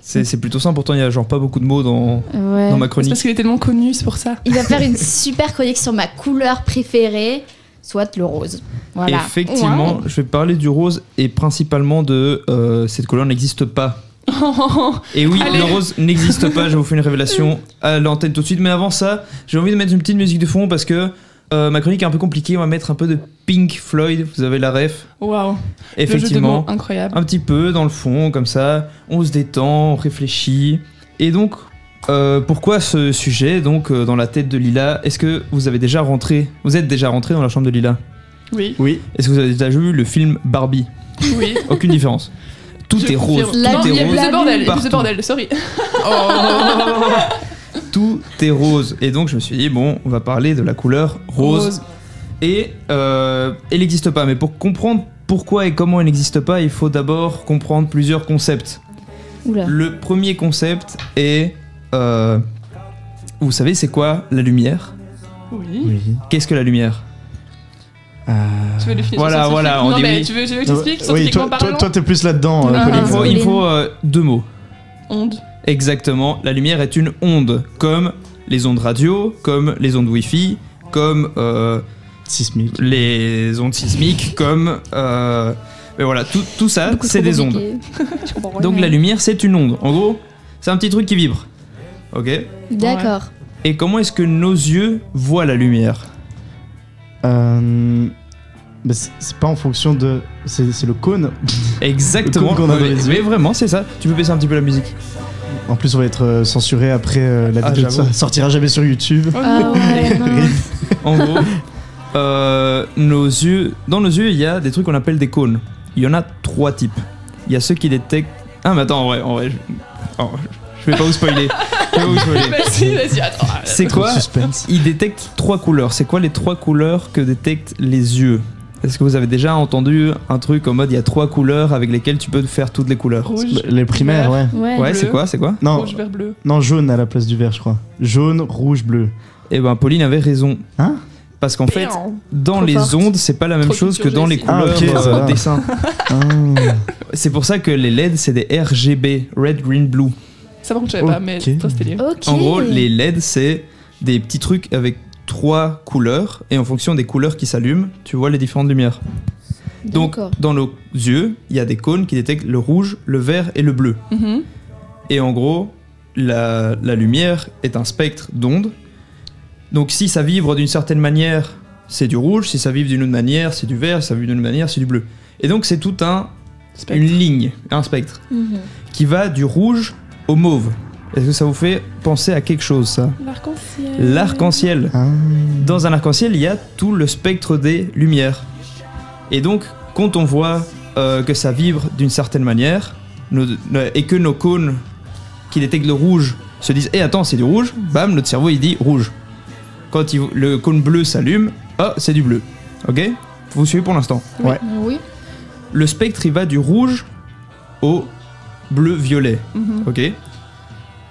C'est plutôt simple, pourtant il y a genre pas beaucoup de mots dans ma C'est chronique. parce qu'il est tellement connu, c'est pour ça. Il va faire une super chronique sur ma couleur préférée, soit le rose. Voilà. Effectivement, Wow. je vais parler du rose et principalement de cette couleur n'existe pas. Et oui, Allez. le rose n'existe pas, je vous fais une révélation à l'antenne tout de suite. Mais avant ça, j'ai envie de mettre une petite musique de fond parce que ma chronique est un peu compliquée. On va mettre un peu de Pink Floyd, vous avez la ref. Waouh. Effectivement, Le jeu de mots incroyable. un petit peu dans le fond, comme ça, on se détend, on réfléchit. Et donc, pourquoi ce sujet donc dans la tête de Lila? Est-ce que vous êtes déjà rentré dans la chambre de Lila? Oui. Oui. Est-ce que vous avez déjà vu le film Barbie? Oui. Aucune différence. Tout Je est rose. confirme. La Non, Tout il y est a plus rose. de bordel, il y a plus partout. de bordel, sorry. Tout est rose. Et donc je me suis dit, bon, on va parler de la couleur rose. Et elle n'existe pas. Mais pour comprendre pourquoi et comment elle n'existe pas, il faut d'abord comprendre plusieurs concepts. Oula. Le premier concept est... vous savez, c'est quoi la lumière? Oui. Oui. Qu'est-ce que la lumière? Tu veux le finir Voilà, voilà, on Non, dit mais oui. tu veux que je t'explique Oui, scientifiquement toi, parlant? t'es plus là-dedans, Ah, Pauline. Il faut deux mots. Onde. Exactement, la lumière est une onde, comme les ondes radio, comme les ondes Wi-Fi, comme Sismique. les ondes sismiques, comme... mais voilà, tout ça, Beaucoup c'est trop des ondes. compliqué. Je comprends rien. Donc la lumière, c'est une onde. En gros, c'est un petit truc qui vibre. Ok? D'accord. Et comment est-ce que nos yeux voient la lumière? Bah, c'est pas en fonction de. C'est le cône. Exactement. Le cône qu'on a dans les yeux. Mais vraiment, c'est ça. Tu peux baisser un petit peu la musique. En plus, on va être censuré après. La Ah, vidéo j'avoue. sortira jamais sur YouTube. Oh, Ah non. ouais, non. En gros, dans nos yeux, il y a des trucs qu'on appelle des cônes. Il y en a 3 types. Il y a ceux qui détectent... Ah mais attends, en vrai, je vais pas vous spoiler. Vas-y, attends. C'est quoi? Suspense. Ils détectent 3 couleurs. C'est quoi les 3 couleurs que détectent les yeux? Est-ce que vous avez déjà entendu un truc en mode il y a 3 couleurs avec lesquelles tu peux faire toutes les couleurs? Rouge. Les primaires, ouais. Ouais. Ouais, bleu. c'est quoi? Non, Rouge, vert, bleu. non, jaune à la place du vert, je crois. Jaune, rouge, bleu. Eh ben Pauline avait raison. Hein? Parce qu'en fait, Péant. dans Trop les forte. ondes, c'est pas la même Trop chose que dans les culture couleurs générale. Ah, ok, ça va. dessin. Ah. C'est pour ça que les LED, c'est des RGB, Red, Green, Blue. Ça par contre, je savais pas, mais Ok. c'est trop stylé. Ok. En gros, les LED, c'est des petits trucs avec 3 couleurs, et en fonction des couleurs qui s'allument, tu vois les différentes lumières. Donc, D'accord. dans nos yeux, il y a des cônes qui détectent le rouge, le vert et le bleu. Mhm. Et en gros, la lumière est un spectre d'ondes. Donc, si ça vibre d'une certaine manière, c'est du rouge. Si ça vibre d'une autre manière, c'est du vert. Si ça vibre d'une autre manière, c'est du bleu. Et donc, c'est tout Spectre. une ligne, un spectre, Mhm. qui va du rouge au mauve. Est-ce que ça vous fait penser à quelque chose, ça? L'arc-en-ciel. L'arc-en-ciel. Ah. Dans un arc-en-ciel, il y a tout le spectre des lumières. Et donc, quand on voit que ça vibre d'une certaine manière, et que nos cônes qui détectent le rouge se disent « Eh, attends, c'est du rouge », bam, notre cerveau, il dit « rouge ». Quand le cône bleu s'allume, « Oh, c'est du bleu ». Ok? Vous suivez pour l'instant? Ouais. Oui. Le spectre, il va du rouge au bleu-violet. Mhm. Ok?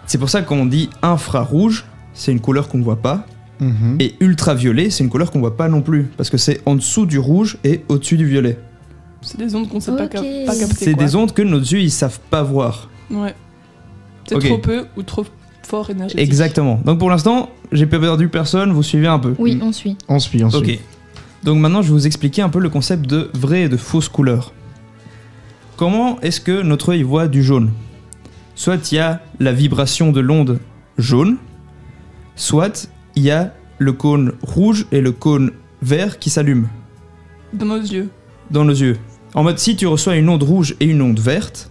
C'est pour ça qu'on dit infrarouge, c'est une couleur qu'on ne voit pas. Mhm. Et ultraviolet, c'est une couleur qu'on voit pas non plus, parce que c'est en dessous du rouge et au-dessus du violet. C'est des ondes qu'on sait pas, Ok. pas capter. C'est quoi. des ondes que nos yeux ils savent pas voir. Ouais. C'est Ok. trop peu ou trop fort énergétique. Exactement. Donc pour l'instant, j'ai pas perdu personne, vous suivez un peu. Oui, on suit. On suit, on suit. Ok. Donc maintenant, je vais vous expliquer un peu le concept de vraie et de fausse couleur. Comment est-ce que notre œil voit du jaune? Soit il y a la vibration de l'onde jaune, soit il y a le cône rouge et le cône vert qui s'allument Dans nos yeux. dans nos yeux. En mode, si tu reçois une onde rouge et une onde verte,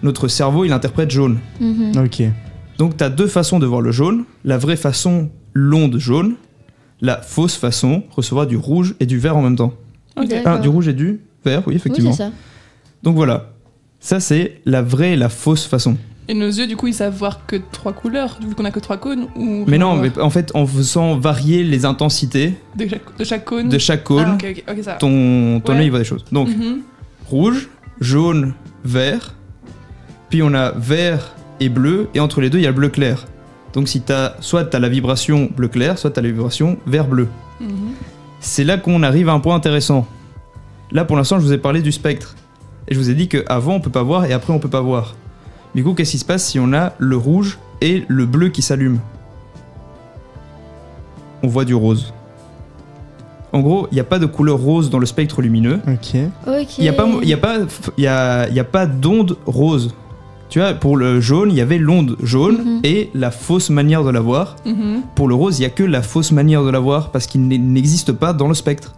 notre cerveau, il interprète jaune. Mhm. Ok. Donc, tu as 2 façons de voir le jaune. La vraie façon, l'onde jaune. La fausse façon, recevoir du rouge et du vert en même temps. Ok. D'accord. Ah, du rouge et du vert, oui, Oui, effectivement. c'est ça. Donc voilà. Ça, c'est la vraie et la fausse façon. Et nos yeux, du coup, ils savent voir que 3 couleurs, vu qu'on a que 3 cônes ou... Mais non, mais en fait, en faisant varier les intensités De chaque cône. de chaque cône, Ah, ok, ça. ton Ouais. œil voit des choses. Donc, Mhm. rouge, jaune, vert. Puis on a vert et bleu, et entre les deux, il y a le bleu clair. Donc si soit t'as la vibration bleu clair, soit t'as la vibration vert bleu. Mhm. C'est là qu'on arrive à un point intéressant. Là, pour l'instant, je vous ai parlé du spectre. Et je vous ai dit qu'avant, on peut pas voir, et après, on peut pas voir. Du coup, qu'est-ce qui se passe si on a le rouge et le bleu qui s'allument? On voit du rose. En gros, il n'y a pas de couleur rose dans le spectre lumineux. Ok. Ok. Il n'y a pas d'onde rose. Tu vois, pour le jaune, il y avait l'onde jaune et la fausse manière de la voir. Pour le rose, il n'y a que la fausse manière de la voir parce qu'il n'existe pas dans le spectre.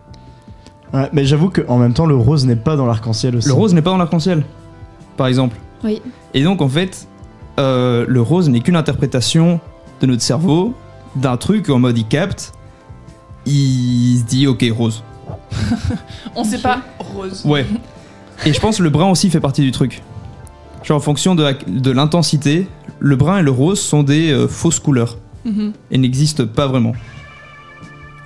Ouais, mais j'avoue qu'en même temps, le rose n'est pas dans l'arc-en-ciel aussi. Le rose n'est pas dans l'arc-en-ciel, par exemple. Oui. Et donc, en fait, le rose n'est qu'une interprétation de notre cerveau d'un truc en mode il capte, il se dit ok, rose. On sait pas rose. Ouais. Et je pense que le brun aussi fait partie du truc. Genre en fonction de l'intensité, le brun et le rose sont des fausses couleurs et n'existent pas vraiment.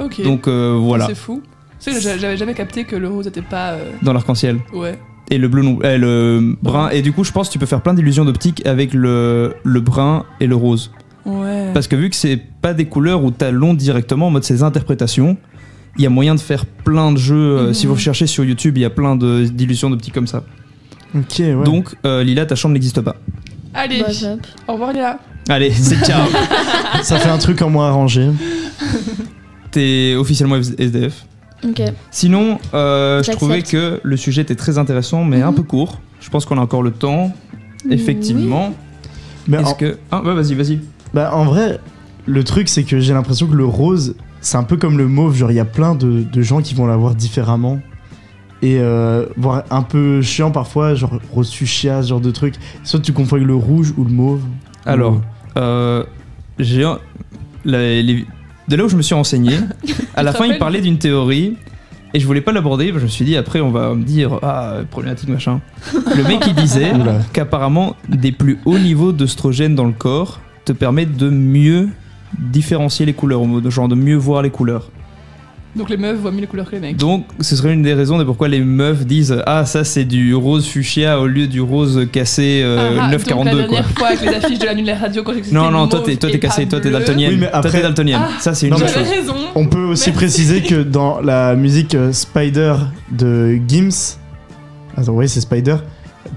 Ok. Donc voilà, C'est fou. Tu sais, j'avais jamais capté que le rose était pas. dans l'arc-en-ciel. Ouais. Et le bleu, le brun. Et du coup, je pense que tu peux faire plein d'illusions d'optique avec le brun et le rose. Ouais. Parce que vu que c'est pas des couleurs où t'as l'onde directement en mode ces interprétations, il y a moyen de faire plein de jeux. Si vous recherchez sur YouTube, il y a plein d'illusions d'optique comme ça. Ok, ouais. Donc Lila, ta chambre n'existe pas. Allez. Bah, top. Au revoir Léa. Allez, c'est ciao. Ça fait un truc en moins arrangé. T'es officiellement SDF. Ok. Sinon, je J'accepte. trouvais que le sujet était très intéressant, mais un peu court. Je pense qu'on a encore le temps. Effectivement. Mais Est-ce que... Ah, ouais, vas-y. Bah, en vrai, le truc, c'est que j'ai l'impression que le rose, c'est un peu comme le mauve. Genre, il y a plein de gens qui vont l'avoir différemment. Et voire un peu chiant parfois, genre rose fuchsia, ce genre de truc. Soit tu confonds avec le rouge ou le mauve. Alors, j'ai... De là où je me suis renseigné, à la fin, il parlait d'une théorie... Et je voulais pas l'aborder, je me suis dit après on va me dire problématique machin. Le mec il disait Oula. qu'apparemment des plus hauts niveaux d'œstrogène dans le corps te permettent de mieux différencier les couleurs, genre de mieux voir les couleurs. Donc les meufs voient mieux les couleurs que les mecs. Donc ce serait une des raisons de pourquoi les meufs disent ah ça c'est du rose fuchsia au lieu du rose cassé Donc la 942 quoi. dernière fois avec les affiches de l'annulaire radio quand j'existais. Non toi mauve t'es et cassé, pas toi t'es bleu. daltonienne. Oui, mais Toi après- t'es daltonienne. Ah. Ça c'est une Non, autre mais- J'avais chose. raison. On peut aussi Merci. préciser que dans la musique Spider de Gims, attends, oui, c'est Spider,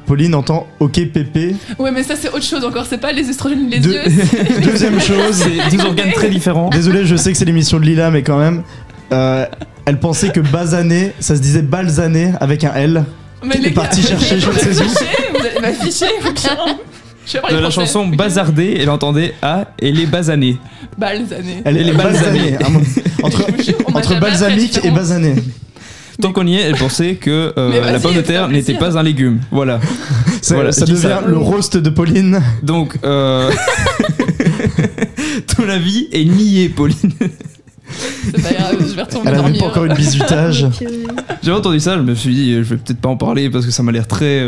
Pauline entend OK Pépé. Ouais, mais ça c'est autre chose encore. C'est pas les estrogènes, les Deux- yeux. c'est- Deuxième chose, C'est deux organes très différents. désolé, je sais que c'est l'émission de Lila, mais quand même, elle pensait que basané, ça se disait balsané avec un L. Mais T'es les gars, parti chercher, je ne sais où. Vous allez m'afficher, vous bien. Je vais De parler la français. chanson Bazardée, elle entendait ah et les basanés. Balsané. Elle est balsanée. Entre, Je vous jure, on m'a entre jamais appris la balsamique et différence. basané. Tant qu'on y est, elle pensait que Mais la vas-y, pomme de fais-toi terre n'était plaisir. pas un légume. Voilà. Ça, Voilà, ça je dis devient ça. le roast de Pauline. Donc, ton avis est nié, Pauline. C'est pas grave, je vais retourner Elle a même dormir. pas encore eu de bisutage. J'ai entendu ça, je me suis dit, je vais peut-être pas en parler parce que ça m'a l'air très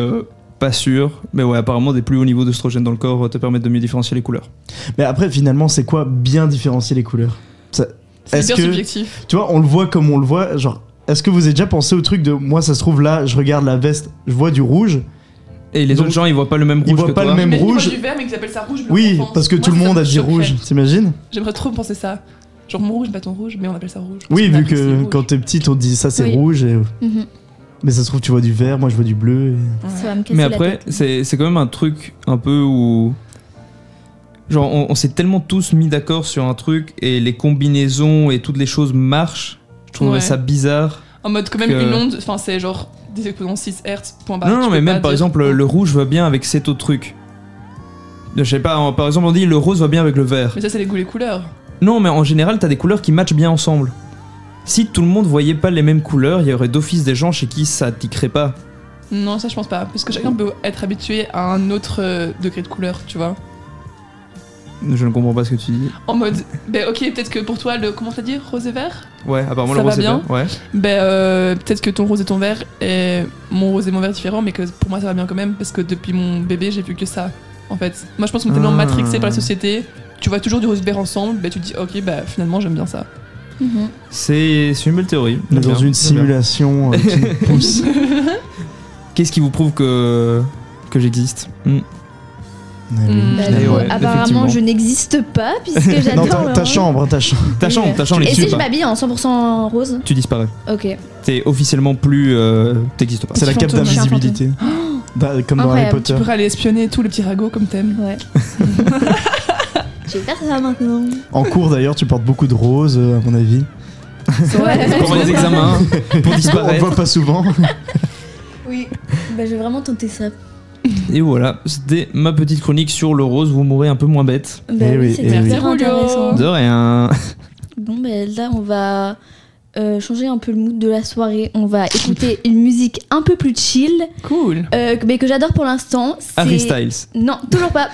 pas sûr. Mais ouais, apparemment, des plus hauts niveaux d'œstrogène dans le corps te permettent de mieux différencier les couleurs. Mais après, finalement, c'est quoi bien différencier les couleurs? C'est Est-ce hyper que, subjectif. tu vois, on le voit comme on le voit, genre, est-ce que vous avez déjà pensé au truc de moi, ça se trouve là, je regarde la veste, je vois du rouge. Et les Donc, autres gens, ils voient pas le même rouge ils voient que pas toi. le même Mais rouge. ils voient du vert, mais qu'ils appellent ça rouge. bleu, Oui, enfance. parce que Moi, tout le ça monde me a dit choquerait. rouge, t'imagines? J'aimerais trop penser ça. Genre mon rouge, bâton rouge, mais on appelle ça rouge. Oui, Parce vu qu'on a appris que c'est rouge. quand t'es petite, on te dit ça c'est Oui. rouge. Mhm. Mais ça se trouve, tu vois du vert, moi je vois du bleu. Ça va me casser Mais la après, tête. c'est quand même un truc un peu où. Genre, on s'est tellement tous mis d'accord sur un truc et les combinaisons et toutes les choses marchent. Je trouverais Ouais. ça bizarre. En mode, quand même, que- une onde, enfin, c'est genre des exponents 6 Hz, point barre. non, Tu non, peux mais pas même par dire- exemple, le rouge va bien avec cet autre truc. Je sais pas, par exemple, on dit le rose va bien avec le vert. Mais ça, c'est les goûts, les couleurs. Non, mais en général, t'as des couleurs qui matchent bien ensemble. Si tout le monde voyait pas les mêmes couleurs, il y aurait d'office des gens chez qui ça tiquerait pas. Non, ça, je pense pas. Parce que chacun peut être habitué à un autre degré de couleur, tu vois. Je ne comprends pas ce que tu dis. En mode, ben ok, peut-être que pour toi, le. Comment t'as dit? Rose et vert? Ouais, apparemment Ça le va rose est bien vert. Ouais. Ben peut-être que ton rose et ton vert et mon rose et mon vert différents, mais que pour moi ça va bien quand même parce que depuis mon bébé j'ai vu que ça en fait. Moi je pense qu'on est tellement Ah. matrixé par la société, tu vois toujours du rose vert ensemble, ben tu te dis ok bah finalement j'aime bien ça. Mhm. C'est une belle théorie. On est J'aime dans bien, une j'aime bien. simulation qui nous pousse. Qu'est-ce qui vous prouve que j'existe Bah, Eh non, ouais, apparemment, effectivement. je n'existe pas puisque Non, j'adore. ta vraiment. chambre, ta chambre. Ta chambre, Et n'existe si je pas. m'habille en 100% rose? Tu disparais. Ok. T'es officiellement plus. T'existes pas. C'est la cape fantôme, je suis un d'invisibilité. Comme dans Harry Incroyable, Potter. Tu pourrais aller espionner tous les petits ragots comme thème. Ouais. Je vais faire ça maintenant. En cours d'ailleurs, tu portes beaucoup de roses, à mon avis. Ouais. Pour les examens, pour On le disparaître. voit pas souvent. Oui. Bah, je vais vraiment tenter ça. Et voilà, c'était ma petite chronique sur le rose. Vous mourrez un peu moins bête. Bah Eh oui, c'est eh oui. super intéressant. De rien. Bon, ben là, on va changer un peu le mood de la soirée. On va écouter une musique un peu plus chill, Cool. mais que j'adore pour l'instant. C'est- Harry Styles. Non, toujours pas.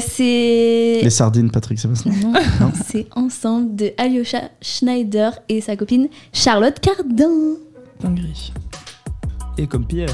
C'est. Les sardines, Patrick Sébastien. Non, Non. c'est Ensemble de Alyosha Schneider et sa copine Charlotte Cardin. Dinguerie. Et comme Pierre.